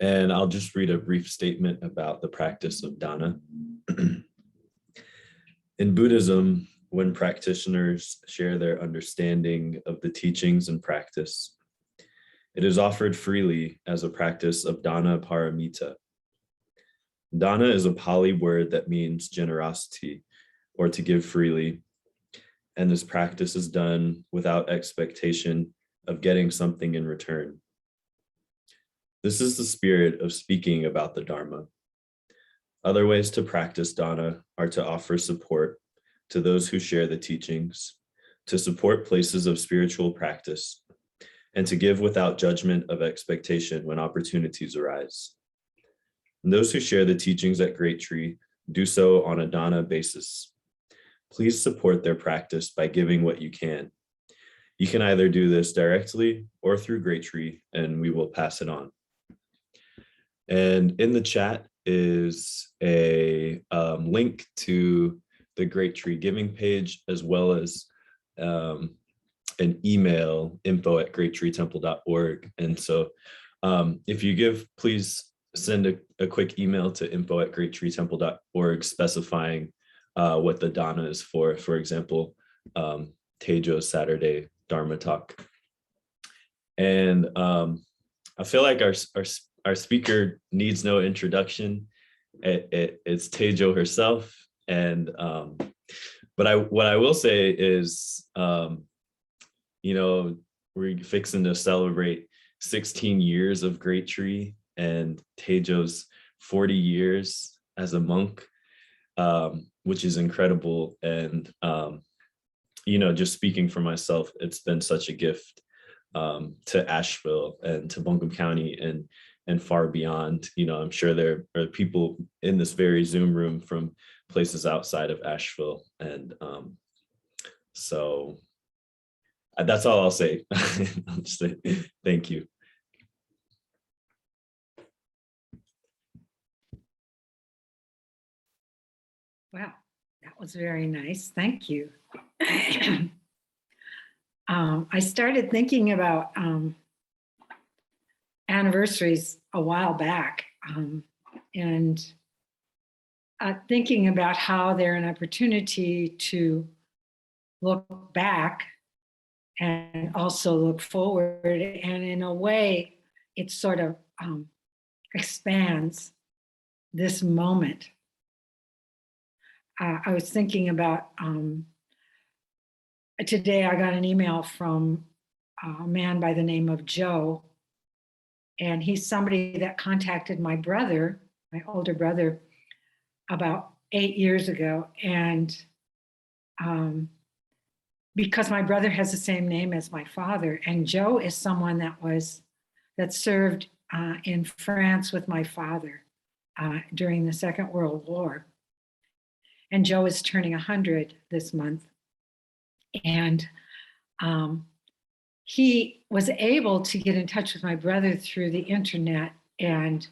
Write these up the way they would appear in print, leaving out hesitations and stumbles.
And I'll just read a brief statement about the practice of dana. In Buddhism, when practitioners share their understanding of the teachings and practice, it is offered freely as a practice of dana paramita. Dana is a Pali word that means generosity or to give freely, and this practice is done without expectation of getting something in return. This is the spirit of speaking about the Dharma. Other ways to practice dana are to offer support to those who share the teachings, to support places of spiritual practice, and to give without judgment of expectation when opportunities arise. And those who share the teachings at Great Tree do so on a dana basis. Please support their practice by giving what you can. You can either do this directly or through Great Tree, and we will pass it on. And in the chat is a link to the Great Tree giving page, as well as an email, info@greattreetemple.org. And so if you give, please send a quick email to info@greattreetemple.org specifying what the dana is for example, Teijo's Saturday Dharma talk. And I feel like our speaker needs no introduction. It's Teijo herself. And but what I will say is, we're fixing to celebrate 16 years of Great Tree and Teijo's 40 years as a monk, which is incredible. And just speaking for myself, it's been such a gift to Asheville and to Buncombe County and far beyond. I'm sure there are people in this very Zoom room from places outside of Asheville. And so that's all I'll say. I'll just say thank you. Wow, that was very nice. Thank you. I started thinking about anniversaries a while back, and thinking about how they're an opportunity to look back and also look forward. And in a way, it sort of expands this moment. I was thinking about, today I got an email from a man by the name of Joe, and he's somebody that contacted my brother, my older brother, about 8 years ago. And because my brother has the same name as my father, and Joe is someone that served in France with my father during the Second World War. And Joe is turning 100 this month. And he was able to get in touch with my brother through the internet, and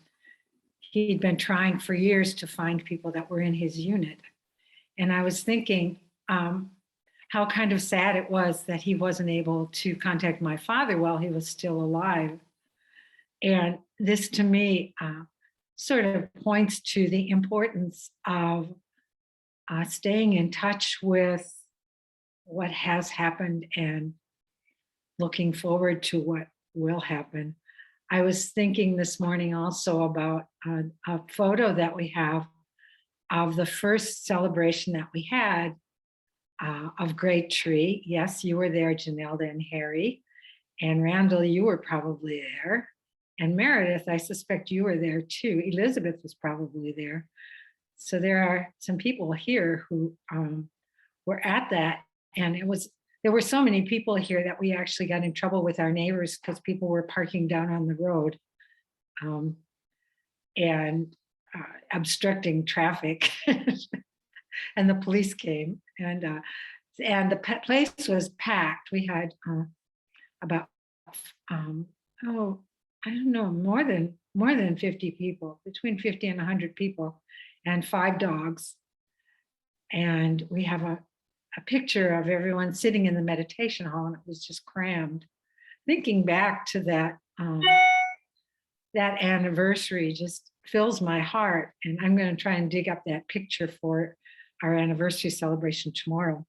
he'd been trying for years to find people that were in his unit. And I was thinking how kind of sad it was that he wasn't able to contact my father while he was still alive. And this to me sort of points to the importance of staying in touch with what has happened and looking forward to what will happen. I was thinking this morning also about a photo that we have of the first celebration that we had of Great Tree. Yes, you were there, Janelda and Harry. And Randall, you were probably there. And Meredith, I suspect you were there too. Elizabeth was probably there. So there are some people here who were at that. And there were so many people here that we actually got in trouble with our neighbors because people were parking down on the road and obstructing traffic. And the police came, and the place was packed. We had about I don't know, more than 50 people, between 50 and 100 people, and 5 dogs. And we have a picture of everyone sitting in the meditation hall, and it was just crammed. Thinking back to that that anniversary just fills my heart. And I'm going to try and dig up that picture for our anniversary celebration tomorrow.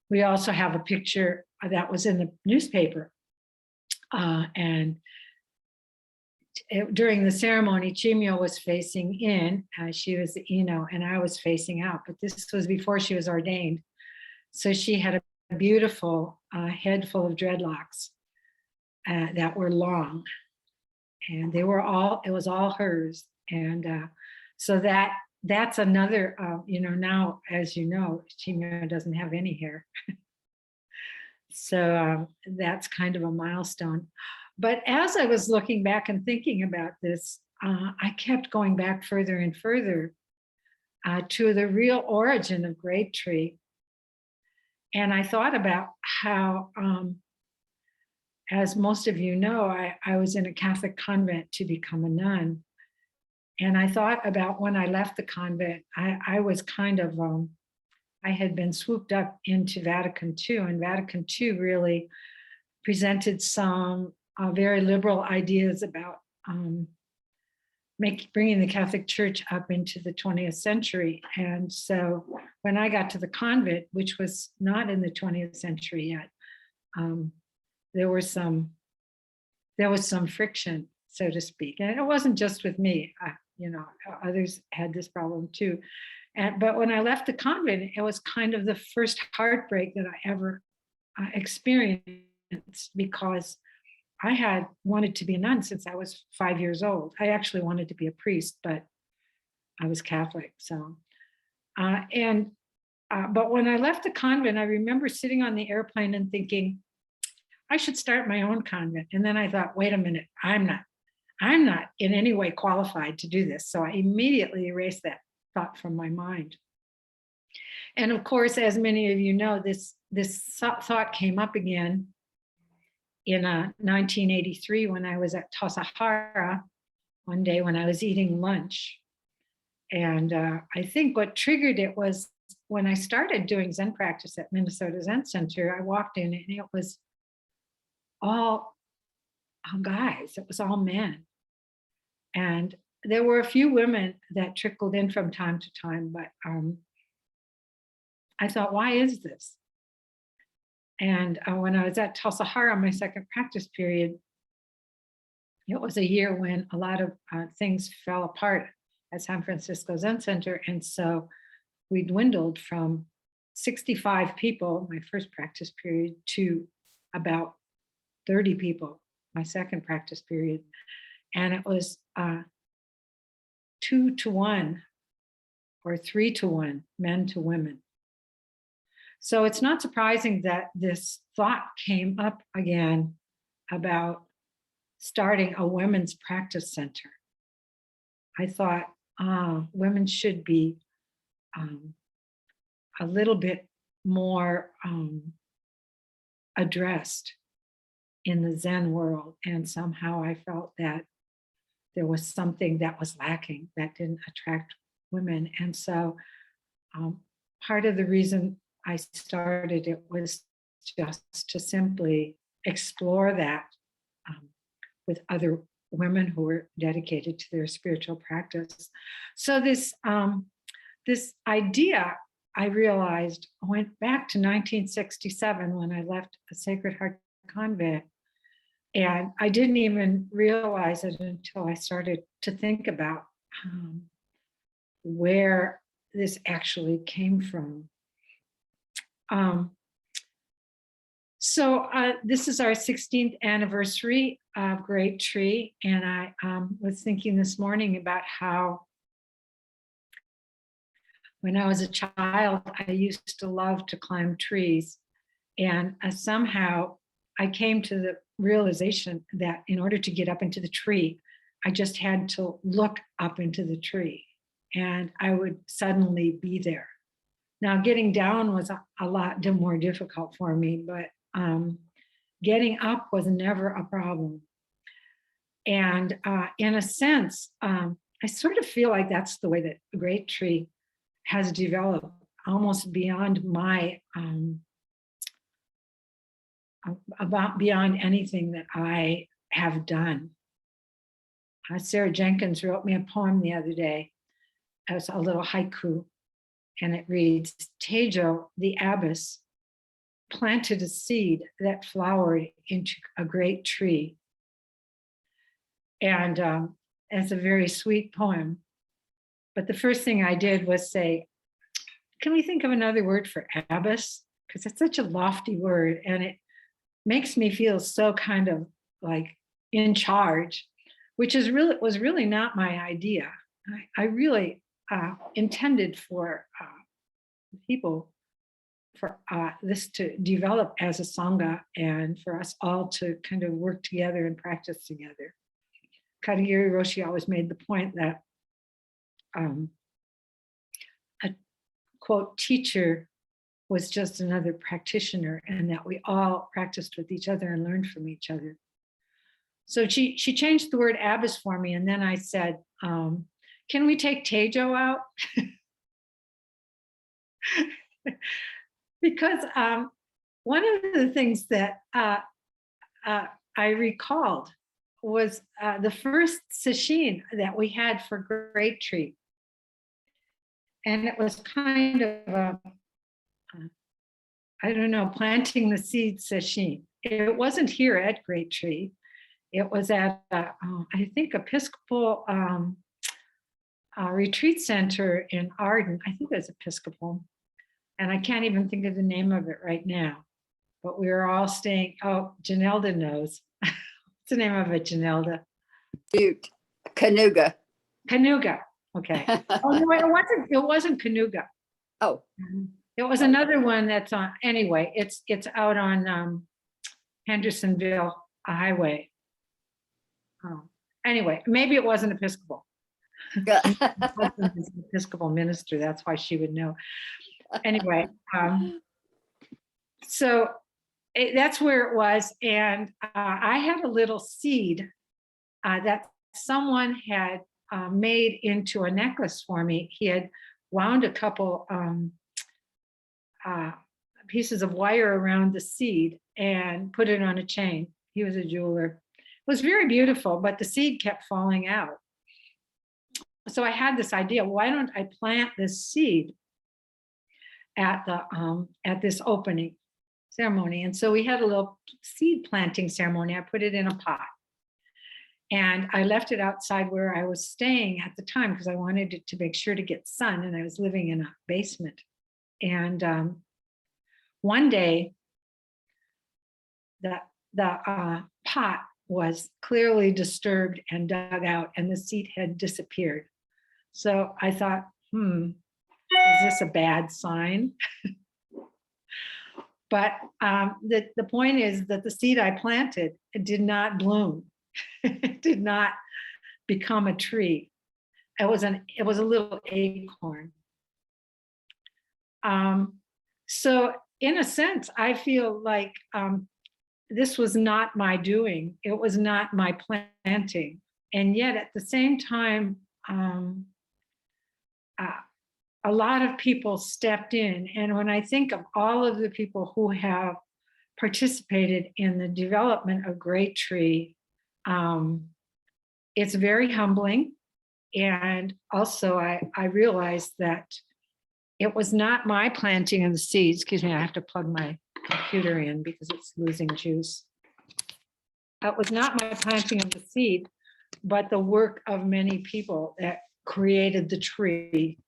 We also have a picture that was in the newspaper. And during the ceremony, Chimio was facing in, she was the Ino, and I was facing out. But this was before she was ordained. So she had a beautiful head full of dreadlocks that were long. And it was all hers. And so that's another, now, as you know, Chimio doesn't have any hair. So that's kind of a milestone. But as I was looking back and thinking about this, I kept going back further and further to the real origin of Great Tree. And I thought about how, as most of you know, I was in a Catholic convent to become a nun. And I thought about when I left the convent, I was kind of, I had been swooped up into Vatican II, and Vatican II really presented some very liberal ideas about bringing the Catholic Church up into the 20th century. And so when I got to the convent, which was not in the 20th century yet, there was some friction, so to speak. And it wasn't just with me, others had this problem too. But when I left the convent, it was kind of the first heartbreak that I ever experienced, because I had wanted to be a nun since I was 5 years old. I actually wanted to be a priest, but I was Catholic. So, but when I left the convent, I remember sitting on the airplane and thinking, I should start my own convent. And then I thought, wait a minute, I'm not in any way qualified to do this. So I immediately erased that thought from my mind. And of course, as many of you know, this thought came up again in 1983 when I was at Tassajara one day when I was eating lunch. And I think what triggered it was when I started doing Zen practice at Minnesota Zen Center. I walked in and it was all guys, it was all men. And there were a few women that trickled in from time to time, but I thought, why is this? And when I was at Tassajara, my second practice period, it was a year when a lot of things fell apart at San Francisco Zen Center. And so we dwindled from 65 people, my first practice period, to about 30 people, my second practice period. And it was 2 to 1 or 3 to 1, men to women. So it's not surprising that this thought came up again about starting a women's practice center. I thought women should be a little bit more addressed in the Zen world. And somehow I felt that there was something that was lacking that didn't attract women. And so part of the reason I started it was just to simply explore that with other women who were dedicated to their spiritual practice. So this idea, I realized, went back to 1967 when I left a Sacred Heart convent. And I didn't even realize it until I started to think about where this actually came from. So this is our 16th anniversary of Great Tree. And I was thinking this morning about how when I was a child, I used to love to climb trees. And somehow I came to the realization that in order to get up into the tree, I just had to look up into the tree and I would suddenly be there. Now, getting down was a lot more difficult for me, but getting up was never a problem. And in a sense, I sort of feel like that's the way that Great Tree has developed, almost beyond my beyond anything that I have done. Sarah Jenkins wrote me a poem the other day. It was a little haiku, and it reads, Teijo, the abbess, planted a seed that flowered into a great tree. And it's a very sweet poem. But the first thing I did was say, can we think of another word for abbess? Because it's such a lofty word, and it makes me feel so kind of like in charge, which was really not my idea. I really intended for people, for this to develop as a sangha, and for us all to kind of work together and practice together. Katagiri Roshi always made the point that a quote teacher was just another practitioner, and that we all practiced with each other and learned from each other. So she changed the word abbess for me, and then I said, can we take Teijo out? Because one of the things that I recalled was the first sesshin that we had for Great Tree. And it was kind of a, I don't know, planting the seed sesshin. It wasn't here at Great Tree. It was at, I think, Episcopal retreat center in Arden. I think it was Episcopal. And I can't even think of the name of it right now. But we were all staying, oh, Janelda knows. What's the name of it, Janelda? Butte, Canuga. Canuga. Okay. Oh no, it wasn't Canuga. Oh. It was another one that's on, anyway, it's out on Hendersonville Highway. Anyway, maybe it wasn't Episcopal. Episcopal minister, that's why she would know. Anyway, so that's where it was. And I had a little seed that someone had made into a necklace for me. He had wound a couple pieces of wire around the seed and put it on a chain. He was a jeweler. It was very beautiful, but the seed kept falling out. So I had this idea, why don't I plant this seed at this opening ceremony? And so we had a little seed planting ceremony. I put it in a pot. And I left it outside where I was staying at the time because I wanted it to make sure to get sun, and I was living in a basement. And one day, the pot was clearly disturbed and dug out, and the seed had disappeared. So I thought, is this a bad sign? But the point is that the seed I planted, it did not bloom. It did not become a tree. It was a little acorn. So in a sense, I feel like this was not my doing. It was not my planting. And yet at the same time, a lot of people stepped in. And when I think of all of the people who have participated in the development of Great Tree, it's very humbling. And also I realized that it was not my planting of the seeds. Excuse me, I have to plug my computer in because it's losing juice. It was not my planting of the seed, but the work of many people that created the tree.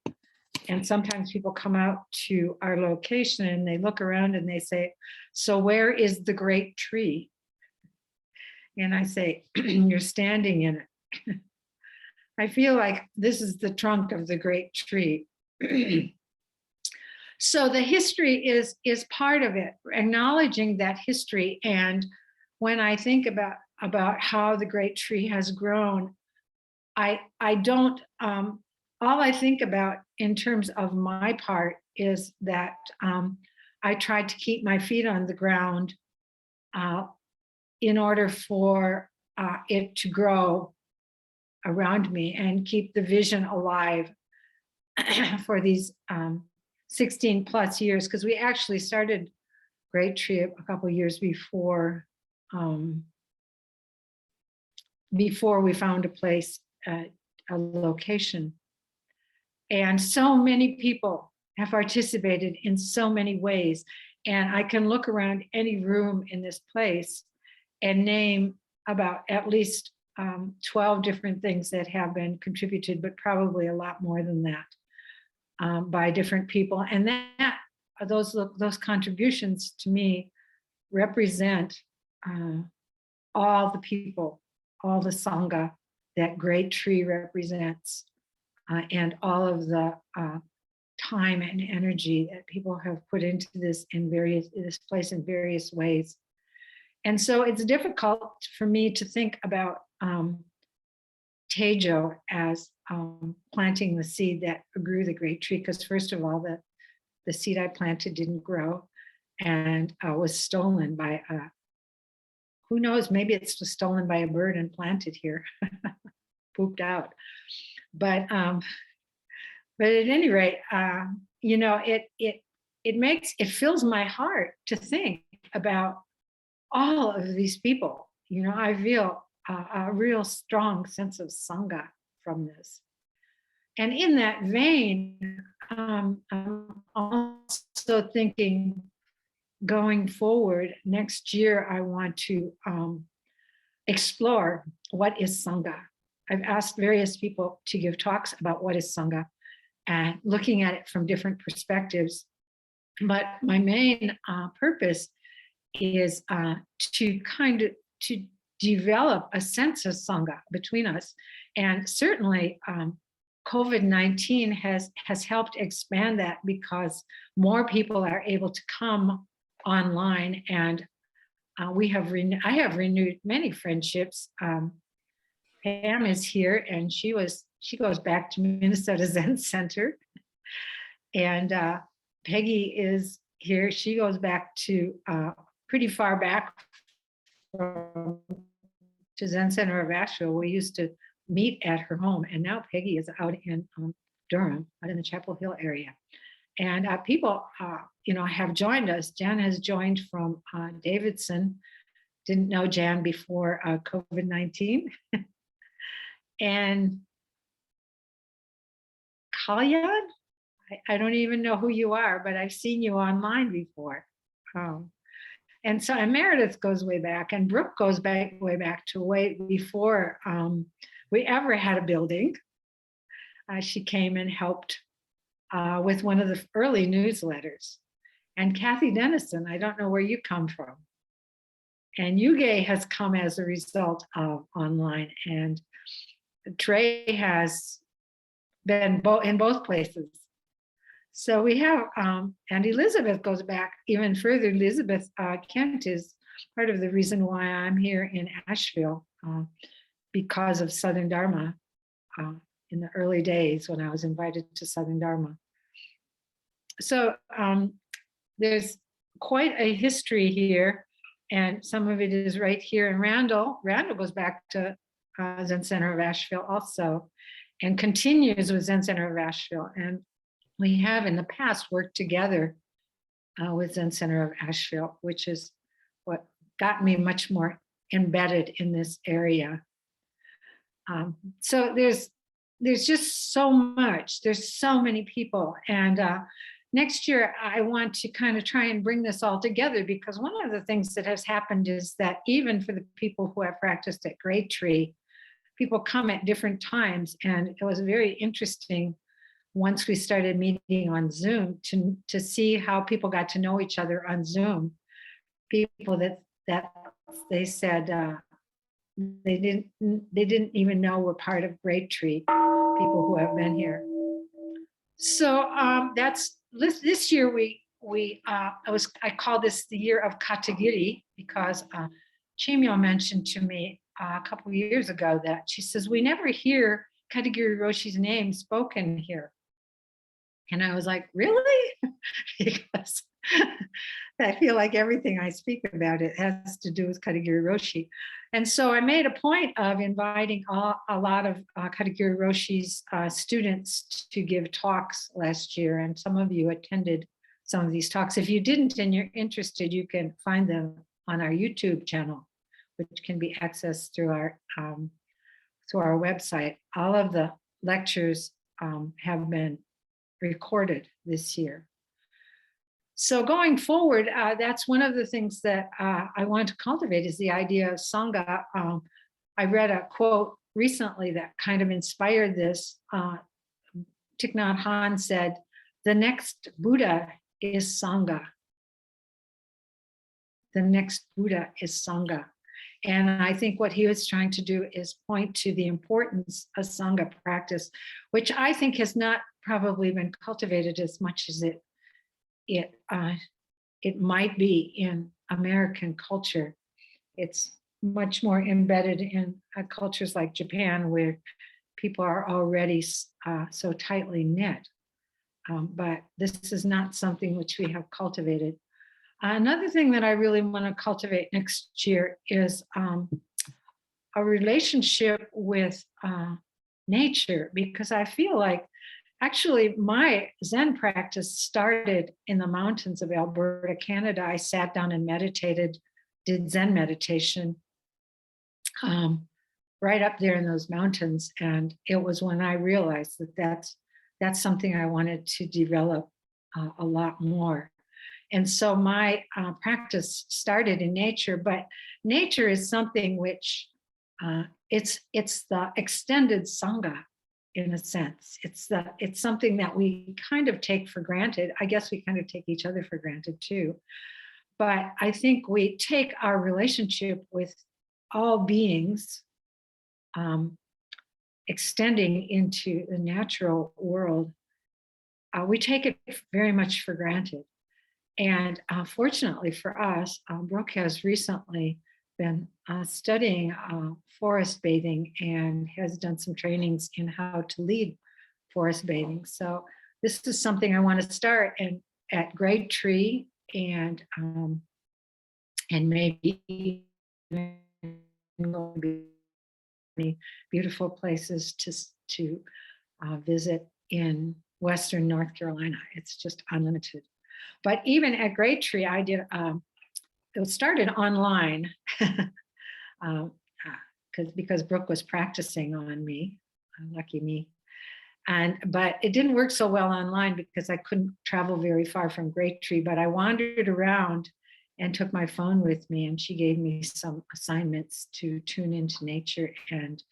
And sometimes people come out to our location and they look around and they say, so where is the great tree? And I say, you're standing in it. I feel like this is the trunk of the great tree. So the history is part of it, acknowledging that history. And when I think about how the great tree has grown, I don't, all I think about in terms of my part is that I tried to keep my feet on the ground in order for it to grow around me and keep the vision alive for these 16 plus years, because we actually started Great Tree a couple of years before before we found a place, a location. And so many people have participated in so many ways. And I can look around any room in this place and name about at least 12 different things that have been contributed, but probably a lot more than that by different people. And that those contributions to me represent all the people, all the Sangha that Great Tree represents, and all of the time and energy that people have put into this place in various ways. And so it's difficult for me to think about Teijo as planting the seed that grew the great tree, because first of all, the seed I planted didn't grow and was stolen by who knows, maybe it's was stolen by a bird and planted here, pooped out. But at any rate, you know, it fills my heart to think about all of these people. You know, I feel a real strong sense of Sangha from this. And in that vein, I'm also thinking going forward next year, I want to explore what is Sangha. I've asked various people to give talks about what is Sangha and looking at it from different perspectives. But my main purpose is to develop a sense of Sangha between us. And certainly COVID-19 has helped expand that, because more people are able to come online, and I have renewed many friendships. Pam is here, and she goes back to Minnesota Zen Center, and Peggy is here. She goes back to pretty far back to Zen Center of Asheville. We used to meet at her home, and now Peggy is out in Durham, out in the Chapel Hill area. And people, you know, have joined us. Jan has joined from Davidson. Didn't know Jan before COVID-19. And Kalyan, I don't even know who you are, but I've seen you online before. And so, and Meredith goes way back, and Brooke goes way back to way before we ever had a building. She came and helped with one of the early newsletters. And Kathy Dennison, I don't know where you come from. And Yuge has come as a result of online, and Trey has been in both places. So we have, and Elizabeth goes back even further. Elizabeth Kent is part of the reason why I'm here in Asheville, because of Southern Dharma in the early days when I was invited to Southern Dharma. So there's quite a history here, and some of it is right here in Randall. Randall goes back to Zen Center of Asheville also, and continues with Zen Center of Asheville. And we have in the past worked together with Zen Center of Asheville, which is what got me much more embedded in this area. So there's just so much. There's so many people. And next year, I want to kind of try and bring this all together, because one of the things that has happened is that even for the people who have practiced at Great Tree, people come at different times. And it was very interesting once we started meeting on Zoom to see how people got to know each other on Zoom. People that they said they didn't even know were part of Great Tree, people who have been here. So that's this year I call this the year of Katagiri, because Chimyo mentioned to me a couple of years ago that she says, we never hear Katagiri Roshi's name spoken here. And I was like, really? Because I feel like everything I speak about, it has to do with Katagiri Roshi. And so I made a point of inviting a lot of Katagiri Roshi's students to give talks last year. And some of you attended some of these talks. If you didn't and you're interested, you can find them on our YouTube channel, which can be accessed through our to our website. All of the lectures have been recorded this year. So going forward, that's one of the things that I want to cultivate is the idea of Sangha. I read a quote recently that kind of inspired this. Thich Nhat Hanh said, "The next Buddha is Sangha. The next Buddha is Sangha." And I think what he was trying to do is point to the importance of Sangha practice, which I think has not probably been cultivated as much as it might be in American culture. It's much more embedded in cultures like Japan, where people are already so tightly knit. But this is not something which we have cultivated. Another thing that I really want to cultivate next year is a relationship with nature, because I feel like actually my Zen practice started in the mountains of Alberta, Canada. I sat down and meditated, did Zen meditation right up there in those mountains. And it was when I realized that that's something I wanted to develop a lot more. And so my practice started in nature, but nature is something which it's the extended Sangha in a sense. It's something that we kind of take for granted. I guess we kind of take each other for granted too. But I think we take our relationship with all beings extending into the natural world. We take it very much for granted. And fortunately for us, Brooke has recently been studying forest bathing and has done some trainings in how to lead forest bathing. So this is something I want to start at Great Tree and maybe beautiful places to visit in Western North Carolina. It's just unlimited. But even at Great Tree, I did, it started online because Brooke was practicing on me, lucky me. But it didn't work so well online because I couldn't travel very far from Great Tree, but I wandered around and took my phone with me, and she gave me some assignments to tune into nature and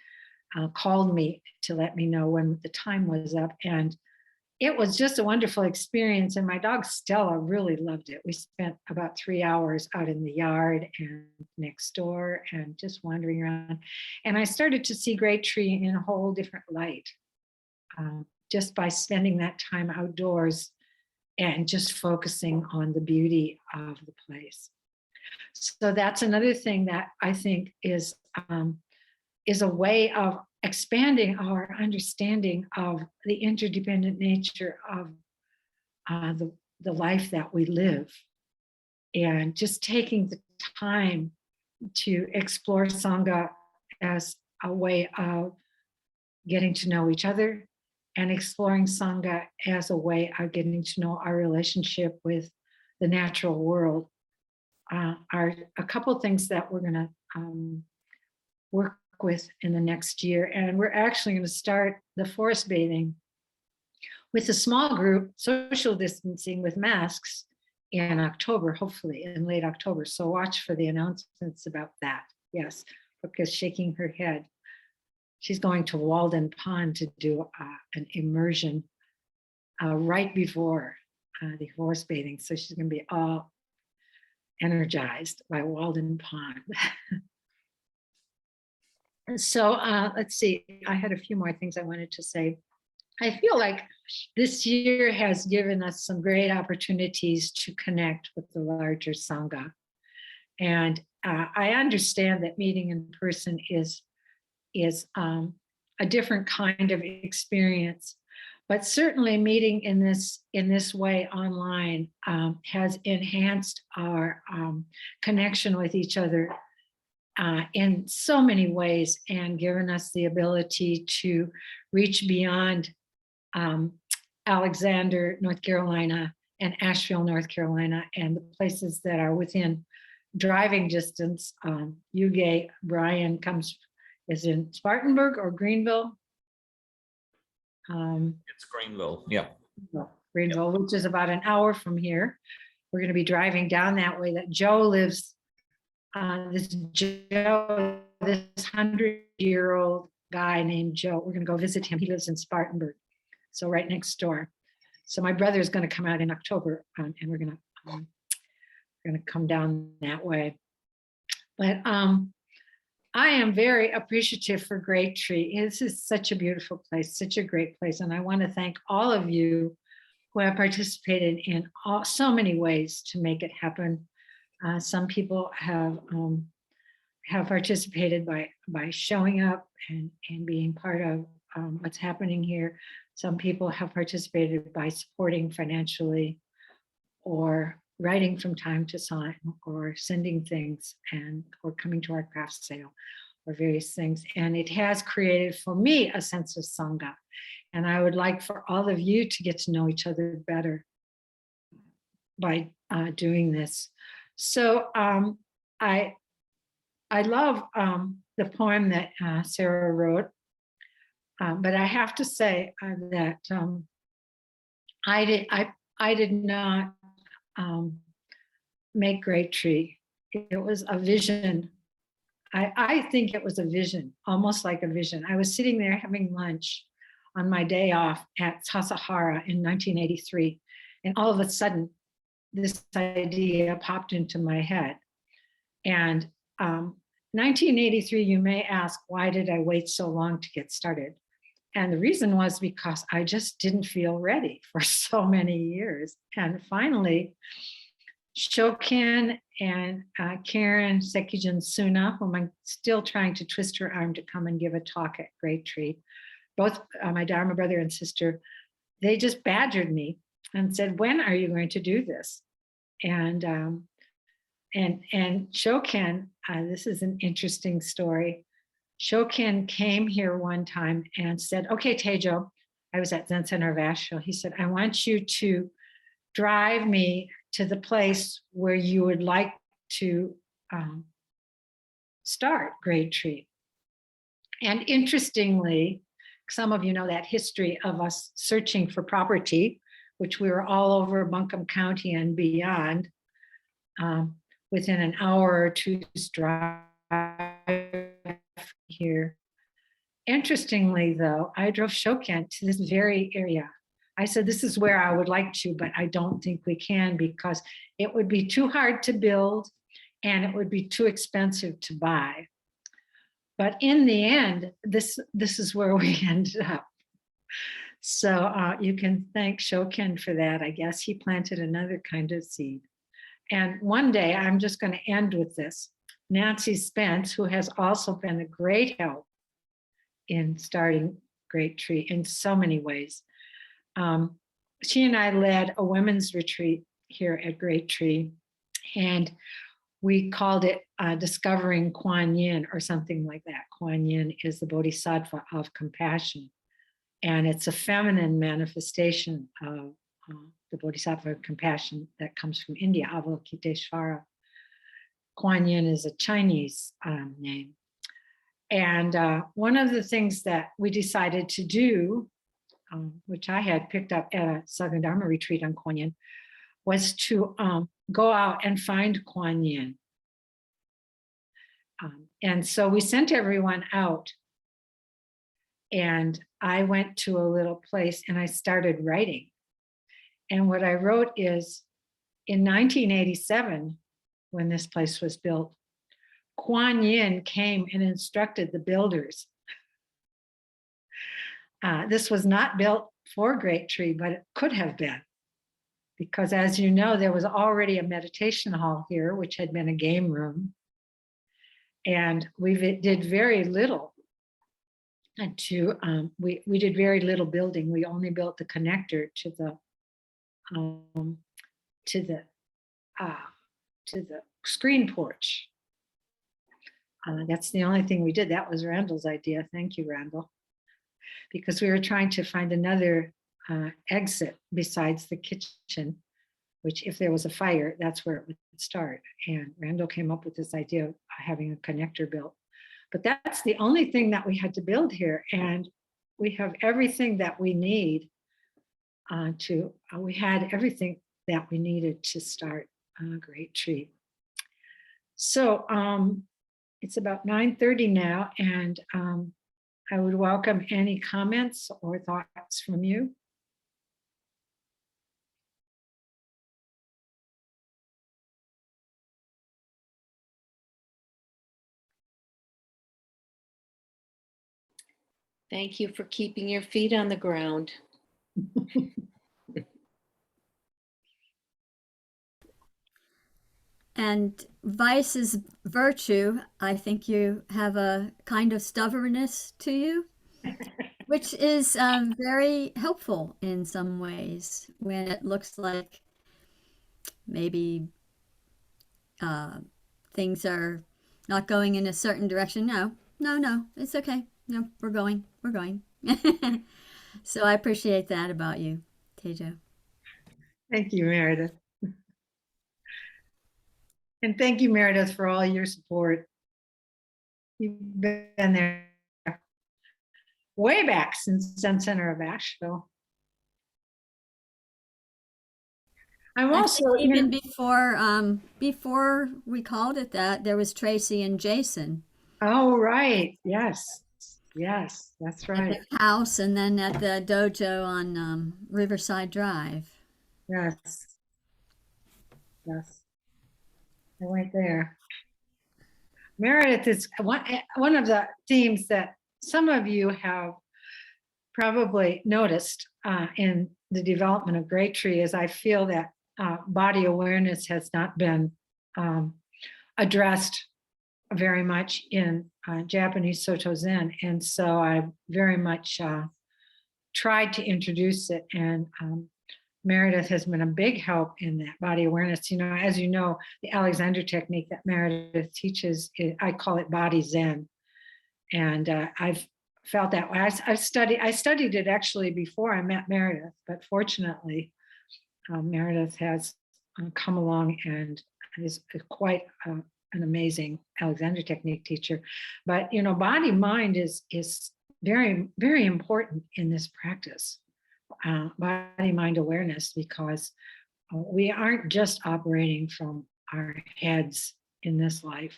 called me to let me know when the time was up. And it was just a wonderful experience. And my dog Stella really loved it. We spent about 3 hours out in the yard and next door and just wandering around. And I started to see Great Tree in a whole different light just by spending that time outdoors and just focusing on the beauty of the place. So that's another thing that I think is a way of expanding our understanding of the interdependent nature of the life that we live, and just taking the time to explore Sangha as a way of getting to know each other, and exploring Sangha as a way of getting to know our relationship with the natural world are a couple of things that we're going to work with in the next year. And we're actually going to start the forest bathing with a small group, social distancing with masks in October, hopefully in late October. So watch for the announcements about that. Yes, Brooke is shaking her head. She's going to Walden Pond to do an immersion right before the forest bathing. So she's going to be all energized by Walden Pond. So let's see, I had a few more things I wanted to say. I feel like this year has given us some great opportunities to connect with the larger Sangha. And I understand that meeting in person is a different kind of experience, but certainly meeting in this way online has enhanced our connection with each other in so many ways, and given us the ability to reach beyond Alexander, North Carolina, and Asheville, North Carolina, and the places that are within driving distance. Yuge Brian is in Spartanburg or Greenville. It's Greenville. Yeah. Greenville, which is about an hour from here. We're going to be driving down that way. That Joe lives, this 100-year-old guy named Joe. We're going to go visit him. He lives in Spartanburg, so right next door. So my brother is going to come out in October, and we're going to come down that way. But I am very appreciative for Great Tree. This is such a beautiful place, such a great place. And I want to thank all of you who have participated in so many ways to make it happen. Some people have participated by showing up and being part of what's happening here. Some people have participated by supporting financially or writing from time to time or sending things or coming to our craft sale or various things. And it has created for me a sense of Sangha. And I would like for all of you to get to know each other better by doing this. So I love the poem that Sarah wrote, but I have to say that I did not make Great Tree. It was a vision. I think it was a vision, almost like a vision. I was sitting there having lunch on my day off at Sasahara in 1983, and all of a sudden, this idea popped into my head. And 1983, you may ask, why did I wait so long to get started? And the reason was because I just didn't feel ready for so many years. And finally, Shokin and Karen Sekijun Suna, whom I'm still trying to twist her arm to come and give a talk at Great Tree, both my Dharma brother and sister, they just badgered me and said, when are you going to do this? And Shokin, this is an interesting story. Shokin came here one time and said, okay, Teijo, I was at Zen Center of Asheville. He said, I want you to drive me to the place where you would like to start Great Tree. And interestingly, some of you know that history of us searching for property, which we were all over Buncombe County and beyond, within an hour or two's drive here. Interestingly, though, I drove Shokin to this very area. I said, this is where I would like to, but I don't think we can because it would be too hard to build and it would be too expensive to buy. But in the end, this is where we ended up. So you can thank Shokin for that. I guess he planted another kind of seed. And one day, I'm just going to end with this. Nancy Spence, who has also been a great help in starting Great Tree in so many ways. She and I led a women's retreat here at Great Tree, and we called it Discovering Kuan Yin or something like that. Kuan Yin is the bodhisattva of compassion, and it's a feminine manifestation of the bodhisattva of compassion that comes from India, Avalokiteshvara. Kuan Yin is a Chinese name. And one of the things that we decided to do, which I had picked up at a Southern Dharma retreat on Kuan Yin, was to go out and find Kuan Yin. And so we sent everyone out. And I went to a little place and I started writing. And what I wrote is, in 1987, when this place was built, Kuan Yin came and instructed the builders. This was not built for Great Tree, but it could have been. Because as you know, there was already a meditation hall here, which had been a game room. And we did very little we did very little building. We only built the connector to the screen porch. That's the only thing we did. That was Randall's idea. Thank you, Randall. Because we were trying to find another exit besides the kitchen, which if there was a fire, that's where it would start. And Randall came up with this idea of having a connector built. But that's the only thing that we had to build here. And we have everything that we need we had everything that we needed to start Great Tree. So it's about 9:30 now, and I would welcome any comments or thoughts from you. Thank you for keeping your feet on the ground. And vice is virtue. I think you have a kind of stubbornness to you, which is very helpful in some ways when it looks like maybe things are not going in a certain direction. No, it's okay. No, we're going. So I appreciate that about you, Teijo. Thank you, Meredith. And thank you, Meredith, for all your support. You've been there way back since Zen Center of Asheville. I'm I also think even before we called it that, there was Tracy and Jason Oh, right. Yes, that's at right. the house, and then at the dojo on Riverside Drive. Yes. I went there. Meredith is one of the themes that some of you have probably noticed in the development of Great Tree is I feel that body awareness has not been addressed very much in Japanese Soto Zen. And so I very much tried to introduce it, and Meredith has been a big help in that body awareness. As you know, the Alexander technique that Meredith teaches, I call it body Zen. And I've felt that way. I studied it actually before I met Meredith, but fortunately, Meredith has come along and is quite an amazing Alexander technique teacher. But body mind is very, very important in this practice. Body mind awareness, because we aren't just operating from our heads in this life.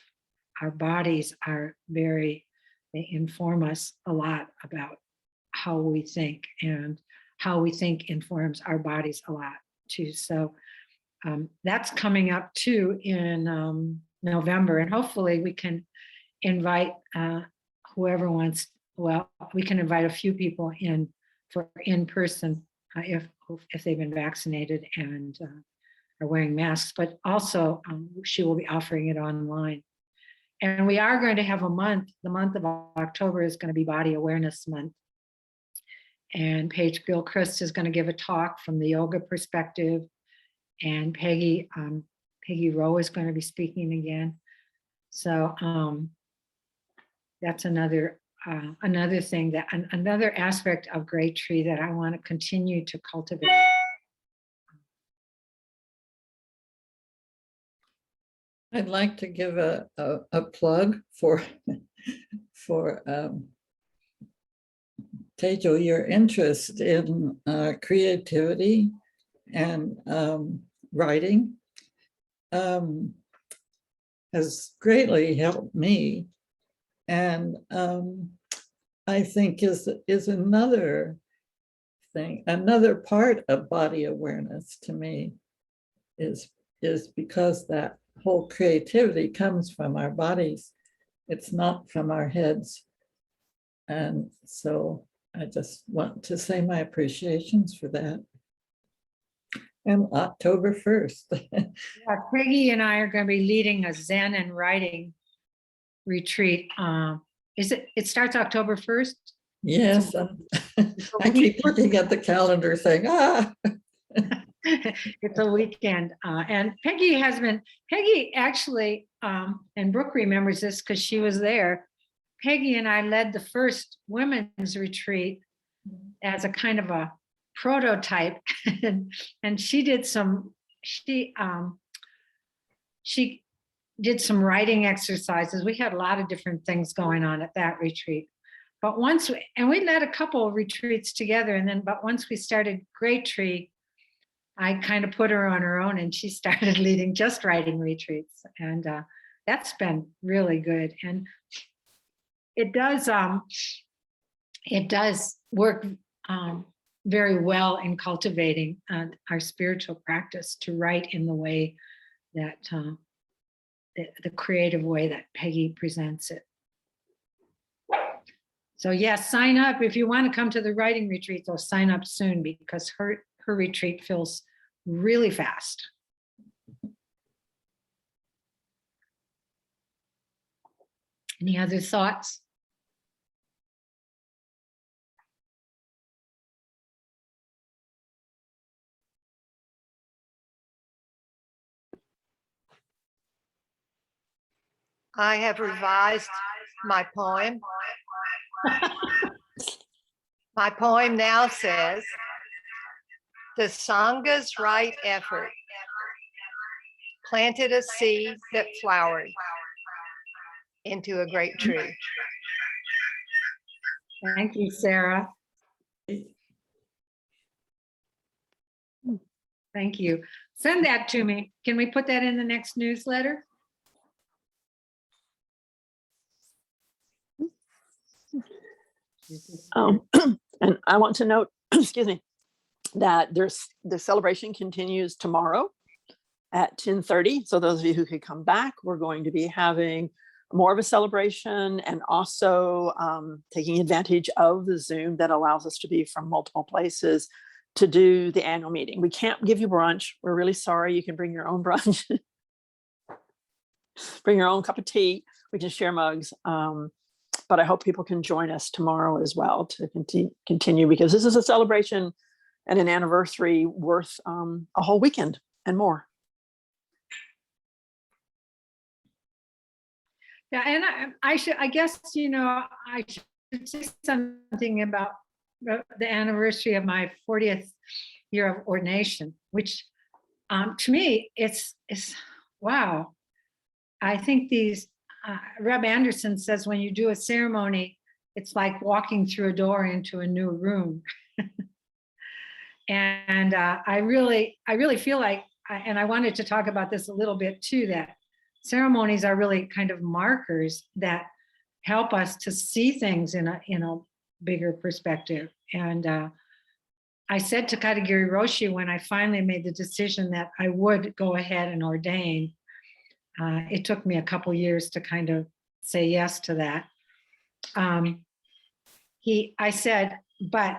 Our bodies are they inform us a lot about how we think, and how we think informs our bodies a lot too. So that's coming up too in November, and hopefully we can invite whoever wants. Well, we can invite a few people in for in-person if they've been vaccinated and are wearing masks, but also she will be offering it online. And we are going to have a month. The month of October is going to be Body Awareness Month. And Paige Gilchrist is going to give a talk from the yoga perspective. And Peggy Rowe is going to be speaking again. So that's another thing, another aspect of Great Tree that I want to continue to cultivate. I'd like to give a plug for Teijo, your interest in creativity and writing has greatly helped me, and I think is another thing, another part of body awareness to me is because that whole creativity comes from our bodies. It's not from our heads. And so I just want to say my appreciations for that. And October 1st. Yeah, Peggy and I are going to be leading a Zen and writing retreat. It starts October 1st? Yes, I keep looking at the calendar saying, It's a weekend. And Peggy actually, and Brooke remembers this because she was there. Peggy and I led the first women's retreat as a kind of a prototype. and she did she did some writing exercises. We had a lot of different things going on at that retreat. But we led a couple of retreats together. But once we started Great Tree, I kind of put her on her own and she started leading just writing retreats. And that's been really good. And it does work very well in cultivating our spiritual practice to write in the way that the creative way that Peggy presents it. So yes, sign up if you want to come to the writing retreat. Though sign up soon because her retreat fills really fast. Any other thoughts? I have revised my poem. My poem now says, the Sangha's right effort planted a seed that flowered into a great tree. Thank you, Sarah. Thank you. Send that to me. Can we put that in the next newsletter? And I want to note, excuse me, that the celebration continues tomorrow at 10:30. So those of you who could come back, we're going to be having more of a celebration and also taking advantage of the Zoom that allows us to be from multiple places to do the annual meeting. We can't give you brunch. We're really sorry. You can bring your own brunch. Bring your own cup of tea. We can share mugs. But I hope people can join us tomorrow as well to continue because this is a celebration and an anniversary worth a whole weekend and more. Yeah, and I guess, I should say something about the anniversary of my 40th year of ordination, which to me, it's wow. I think Reb Anderson says when you do a ceremony, it's like walking through a door into a new room. And I really feel like, and I wanted to talk about this a little bit too, that ceremonies are really kind of markers that help us to see things in a bigger perspective. And I said to Katagiri Roshi when I finally made the decision that I would go ahead and ordain, it took me a couple years to kind of say yes to that. I said, but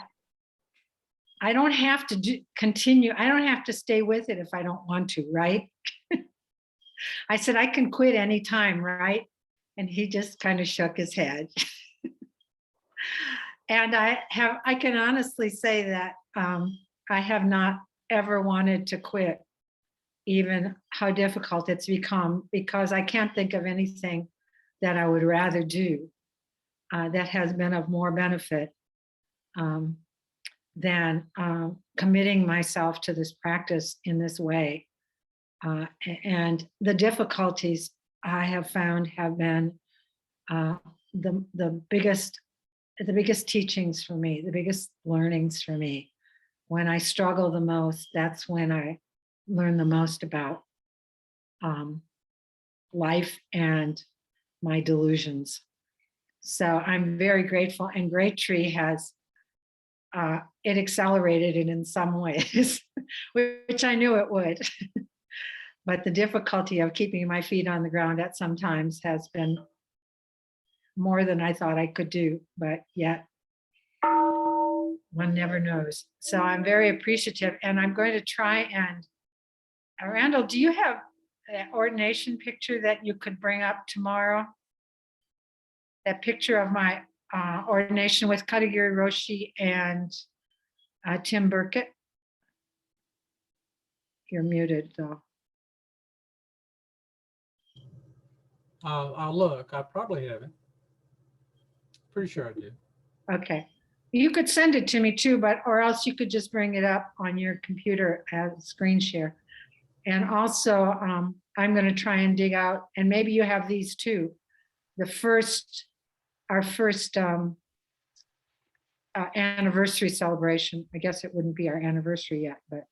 I don't have to continue. I don't have to stay with it if I don't want to, right? I said, I can quit anytime, right? And he just kind of shook his head. And I can honestly say that I have not ever wanted to quit, even how difficult it's become, because I can't think of anything that I would rather do that has been of more benefit than committing myself to this practice in this way. And the difficulties I have found have been the biggest teachings for me, the biggest learnings for me. When I struggle the most, that's when I learn the most about life and my delusions. So I'm very grateful, and Great Tree has it accelerated it in some ways, which I knew it would. But the difficulty of keeping my feet on the ground at some times has been more than I thought I could do, but yet one never knows. So I'm very appreciative, and I'm going to try and, Randall, do you have an ordination picture that you could bring up tomorrow? That picture of my ordination with Katagiri Roshi and Tim Burkett? You're muted though. I'll look. I probably haven't. Pretty sure I did. Okay. You could send it to me too, or else you could just bring it up on your computer as screen share. And also, I'm going to try and dig out, and maybe you have these too. Our first anniversary celebration. I guess it wouldn't be our anniversary yet, but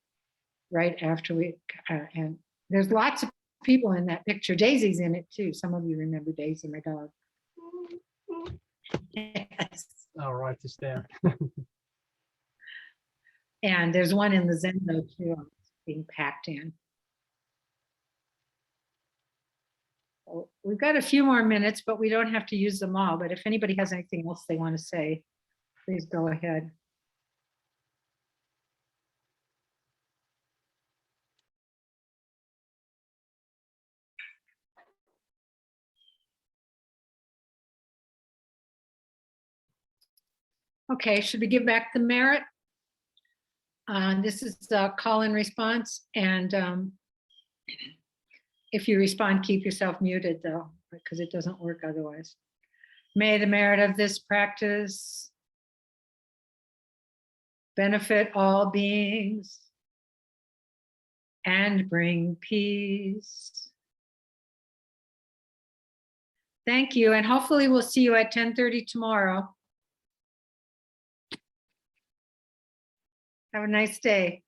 right after we, and there's lots of people in that picture. Daisy's in it too. Some of you remember Daisy, my dog. Yes. I'll write this down. And there's one in the Zendo too, being packed in. So we've got a few more minutes, but we don't have to use them all. But if anybody has anything else they want to say, please go ahead. Okay, should we give back the merit? This is the call and response, and if you respond, keep yourself muted though, because it doesn't work otherwise. May the merit of this practice benefit all beings and bring peace. Thank you, and hopefully we'll see you at 10:30 tomorrow. Have a nice day.